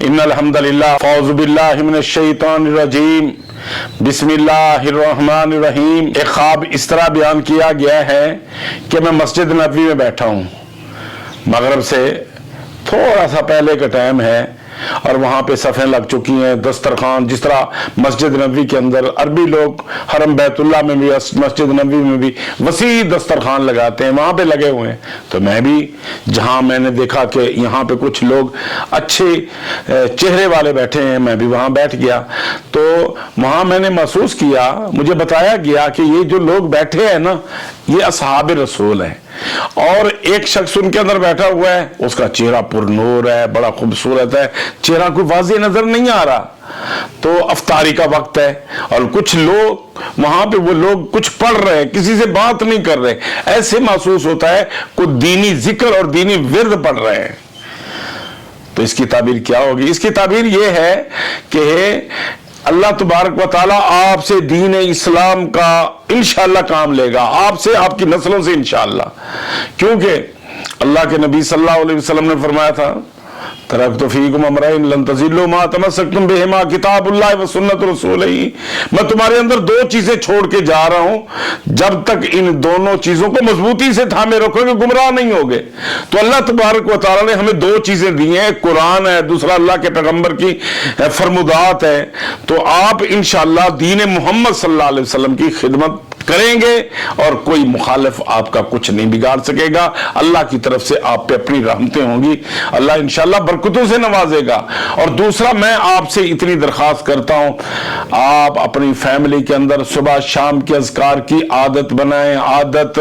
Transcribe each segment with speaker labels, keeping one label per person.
Speaker 1: इन्नल हम्दुलिल्लाह फ़ौज़ु बिल्लाहि मिनश शैतानिर रजीम बिस्मिल्लाहिर्रहमानिर्रहीम। एक ख्वाब इस तरह बयान किया गया है कि मैं मस्जिद नबवी में बैठा हूँ, मगरिब से थोड़ा सा पहले का टाइम है और वहाँ पे सफ़ें लग चुकी हैं, दस्तरखान, जिस तरह मस्जिद नबवी के अंदर अरबी लोग हरम बैतुल्लाह में भी मस्जिद नबवी में भी वसी दस्तरखान लगाते हैं, वहाँ पे लगे हुए हैं। तो मैं भी जहाँ मैंने देखा कि यहाँ पे कुछ लोग अच्छे चेहरे वाले बैठे हैं, मैं भी वहाँ बैठ गया। तो वहाँ मैंने महसूस किया, मुझे बताया गया कि ये जो लोग बैठे हैं ना, ये असहाब रसूल हैं और एक शख्स उनके अंदर बैठा हुआ है, उसका चेहरा पुरनूर है, बड़ा खूबसूरत है, चेहरा कोई वाज़ेह नजर नहीं आ रहा। तो अफ्तारी का वक्त है और कुछ लोग वहां पे वो लोग कुछ पढ़ रहे हैं, किसी से बात नहीं कर रहे, ऐसे महसूस होता है कोई दीनी जिक्र और दीनी विर्द पढ़ रहे हैं। तो इसकी ताबीर क्या होगी? इसकी ताबीर ये है कि अल्लाह तबारक व तआला आपसे दीन इस्लाम का इंशाअल्लाह काम लेगा, आपसे, आपकी नस्लों से इंशाअल्लाह। क्योंकि अल्लाह के नबी सल्लल्लाहु अलैहि वसल्लम ने फरमाया था, तरक्तु फीकुम अमरैन लन तज़िल्लू मा तमस्सकतुम बिहिमा किताबुल्लाह व सुन्नत रसूलिही। मैं तुम्हारे अंदर दो चीजें छोड़ के जा रहा हूं, जब तक इन दोनों चीजों को मजबूती से थामे रखोगे गुमराह नहीं होगे। तो अल्लाह तबारक व तआला ने हमें दो चीजें दी हैं, कुरान है, दूसरा अल्लाह के पैगंबर की फरमुदात है। तो आप इंशाअल्लाह दीन मोहम्मद सल्लल्लाहु अलैहि वसल्लम की खिदमत करेंगे और कोई मुखालिफ आपका कुछ नहीं बिगाड़ सकेगा। अल्लाह की तरफ से आप पे अपनी रहमतें होंगी, अल्लाह इंशाअल्लाह बरकतों से नवाजेगा। और दूसरा, मैं आपसे इतनी दरखास्त करता हूं, आप अपनी फैमिली के अंदर सुबह शाम के अज़कार की आदत बनाएं, आदत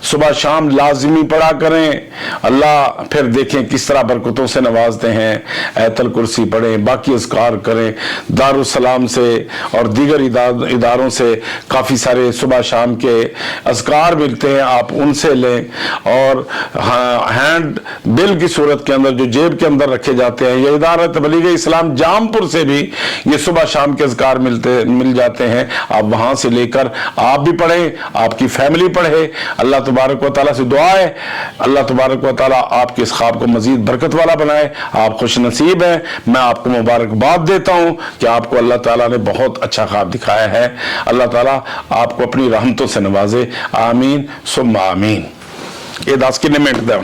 Speaker 1: सुबह शाम लाजिमी पढ़ा करें। अल्लाह फिर देखें किस तरह बरकतों से नवाजते हैं। आयतल कुर्सी पढ़ें, बाकी अज़कार करें, दारुस्सलाम से और दीगर इदारों से काफ़ी सारे सुबह शाम के अज़कार मिलते हैं, आप उनसे लें। और हैंड बिल की सूरत के अंदर जो जेब के अंदर रखे जाते हैं, ये इदारा तबलीग इस्लाम जामपुर से भी ये सुबह शाम के अज़कार मिल जाते हैं। आप वहाँ से लेकर आप भी पढ़ें, आपकी फैमिली पढ़े। अल्लाह तबारक व तआला से दुआ है, अल्लाह तबारक व तआला आपके इस ख्वाब को मजीद बरकत वाला बनाए। आप खुश नसीब हैं, मैं आपको मुबारकबाद देता हूँ कि आपको अल्लाह ताला ने बहुत अच्छा ख्वाब दिखाया है। अल्लाह ताला आपको अपनी रहमतों से नवाजे। आमीन सुम्मा आमीन। ये 10 किन्ने मिनट दे।